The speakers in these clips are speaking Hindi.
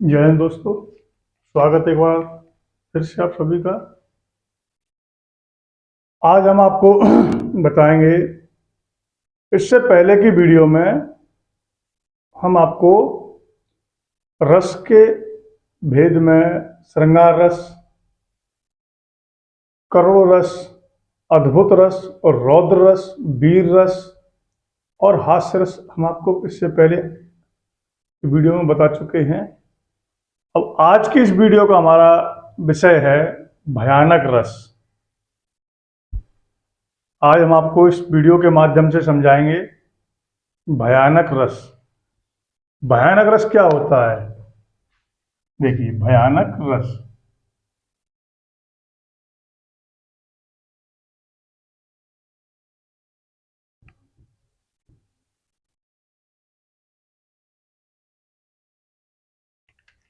जय हिंद दोस्तों। स्वागत है एक बार फिर से आप सभी का। आज हम आपको बताएंगे, इससे पहले की वीडियो में हम आपको रस के भेद में श्रृंगार रस, करुण रस, अद्भुत रस और रौद्र रस, वीर रस और हास्य रस हम आपको इससे पहले वीडियो में बता चुके हैं। अब आज की इस वीडियो का हमारा विषय है भयानक रस। आज हम आपको इस वीडियो के माध्यम से समझाएंगे भयानक रस। भयानक रस क्या होता है? देखिए, भयानक रस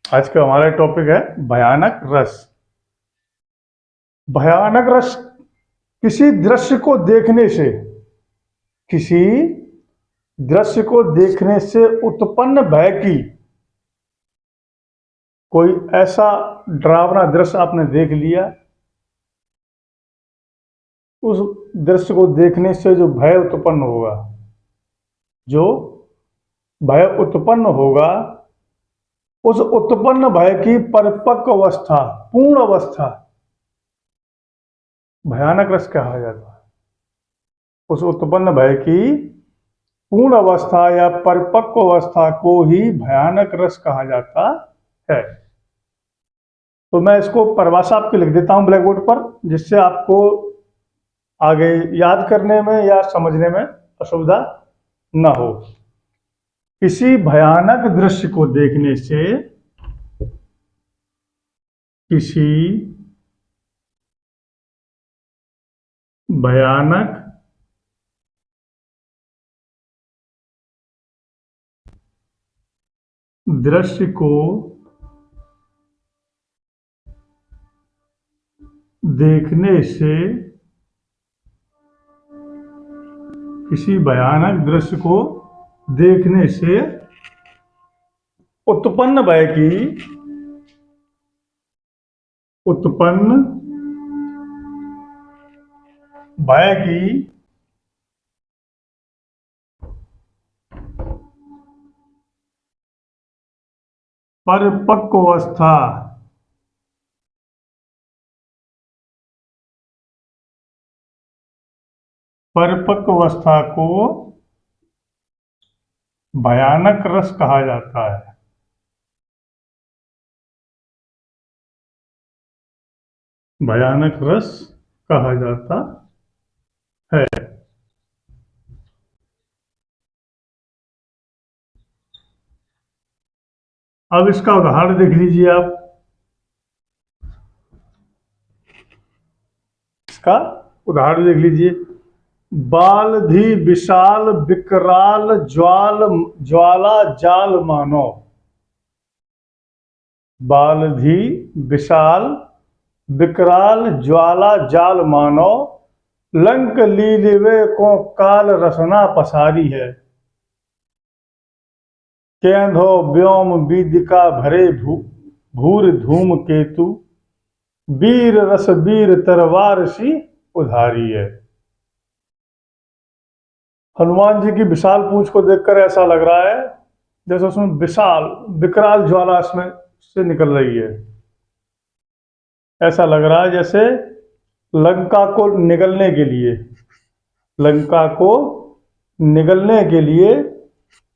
आज का हमारा टॉपिक है भयानक रस। भयानक रस किसी दृश्य को देखने से, किसी दृश्य को देखने से उत्पन्न भय की, कोई ऐसा डरावना दृश्य आपने देख लिया, उस दृश्य को देखने से जो भय उत्पन्न होगा, जो भय उत्पन्न होगा, उस उत्पन्न भय की परिपक्व अवस्था, पूर्ण अवस्था भयानक रस कहा जाता है। उस उत्पन्न भय की पूर्ण अवस्था या परिपक्व अवस्था को ही भयानक रस कहा जाता है। तो मैं इसको परिभाषा आपको लिख देता हूं ब्लैक बोर्ड पर, जिससे आपको आगे याद करने में या समझने में असुविधा न हो। किसी भयानक दृश्य को देखने से, किसी भयानक दृश्य को देखने से, किसी भयानक दृश्य को देखने से उत्पन्न भय की, उत्पन्न भय की परिपक्व अवस्था, परिपक्व अवस्था को भयानक रस कहा जाता है। भयानक रस कहा जाता है। अब इसका उदाहरण देख लीजिए आप। इसका उदाहरण देख लीजिए। बालधि विशाल विकराल ज्वाला जाल मानो। बालधि विशाल विकराल ज्वाला जाल मानो, लंक लीलिवे को काल रसना पसारी है। केंधो व्योम बीदिका भरे भूर धूम केतु, वीर रस वीर तरवार सी उधारी है। हनुमान जी की विशाल पूंछ को देखकर ऐसा लग रहा है जैसे उसमें विशाल विकराल ज्वाला इसमें से निकल रही है। ऐसा लग रहा है जैसे लंका को निगलने के लिए, लंका को निगलने के लिए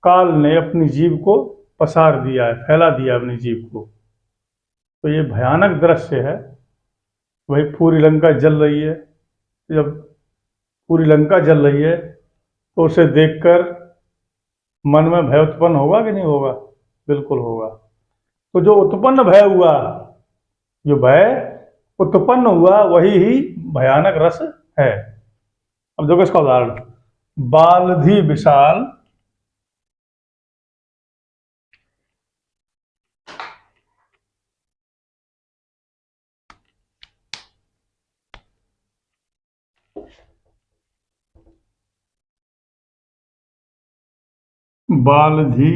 काल ने अपनी जीभ को पसार दिया है, फैला दिया अपनी जीभ को। तो ये भयानक दृश्य है। वही पूरी लंका जल रही है। जब पूरी लंका जल रही है तो उसे देखकर मन में भय उत्पन्न होगा कि नहीं होगा? बिल्कुल होगा। तो जो उत्पन्न भय हुआ, जो भय उत्पन्न हुआ, वही ही भयानक रस है। अब देखो इसका उदाहरण। बालधि विशाल बालधि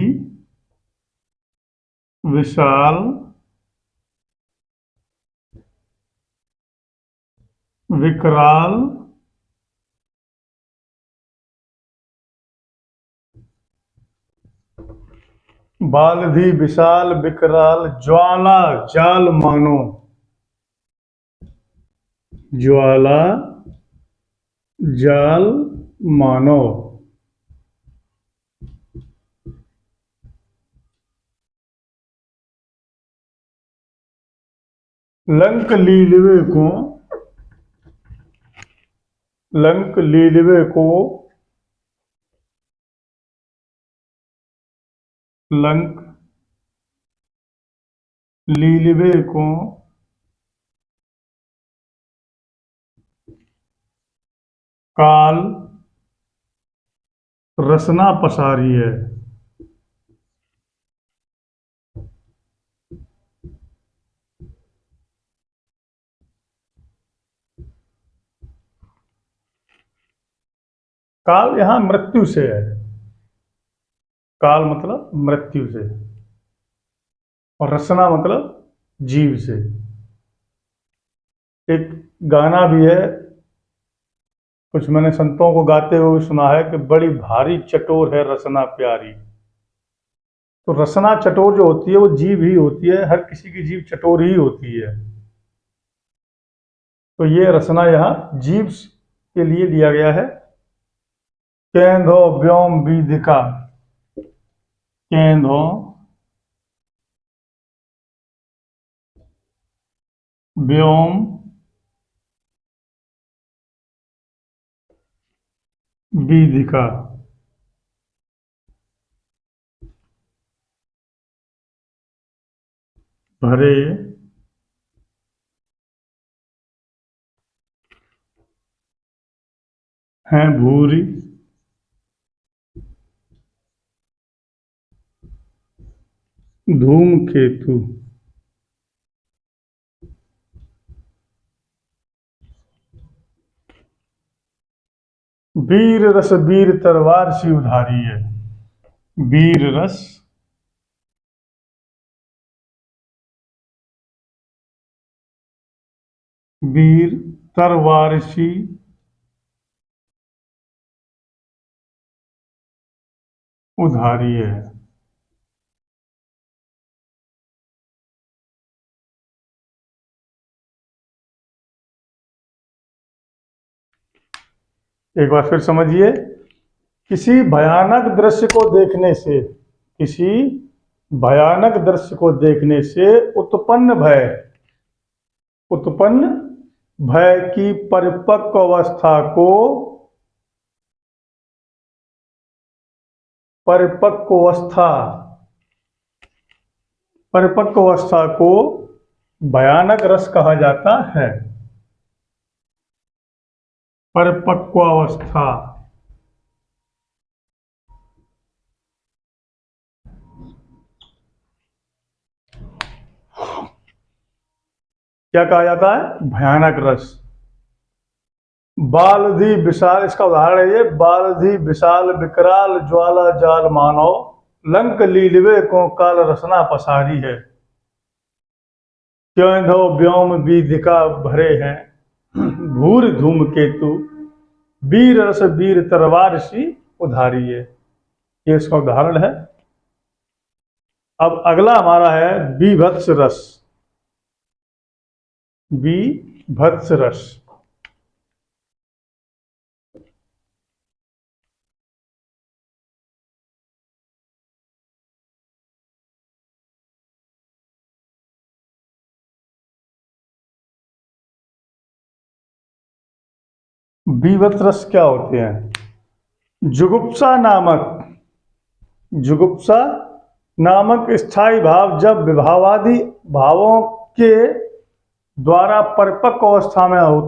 विशाल, विकराल, बालधी, विशाल, विकराल, ज्वाला, जाल मानो, ज्वाला, जाल मानो। लंक लीलवे को, लंक लीलवे को, लंक लीलवे को, काल रसना पसारी है। काल यहां मृत्यु से है, काल मतलब मृत्यु से, और रसना मतलब जीव से। एक गाना भी है, कुछ मैंने संतों को गाते हुए सुना है कि बड़ी भारी चटोर है रसना प्यारी। तो रसना चटोर जो होती है वो जीव ही होती है, हर किसी की जीव चटोर ही होती है। तो ये रसना यहाँ जीव के लिए दिया गया है। केंधो व्योम विदिका, केंधो व्योम विदिका, भरे हैं भूरी, धूमकेतु, वीर रस वीर तलवार सी उधारी है। वीर रस वीर तलवार सी उधारी है। एक बार फिर समझिए, किसी भयानक दृश्य को देखने से, किसी भयानक दृश्य को देखने से उत्पन्न भय, उत्पन्न भय की परिपक्व अवस्था को, परिपक्व अवस्था, परिपक्व अवस्था को भयानक रस कहा जाता है। परिपक्व अवस्था, क्या कहा जाता है? भयानक रस। बालधी विशाल, इसका उदाहरण है ये, बालधी विशाल विकराल ज्वाला जाल मानो, लंक लीलवे को काल रसना पसारी है। क्यों व्योम विदिका भरे हैं भूर धूमकेतु, वीर रस वीर तलवार सी उधारी है। ये इसका उदाहरण है। अब अगला हमारा है बीभत्स रस। बीभत्स रस, बीभत्स रस क्या होते हैं? जुगुप्सा नामक, जुगुप्सा नामक स्थायी भाव जब विभावादि भावों के द्वारा परिपक्व अवस्था में होता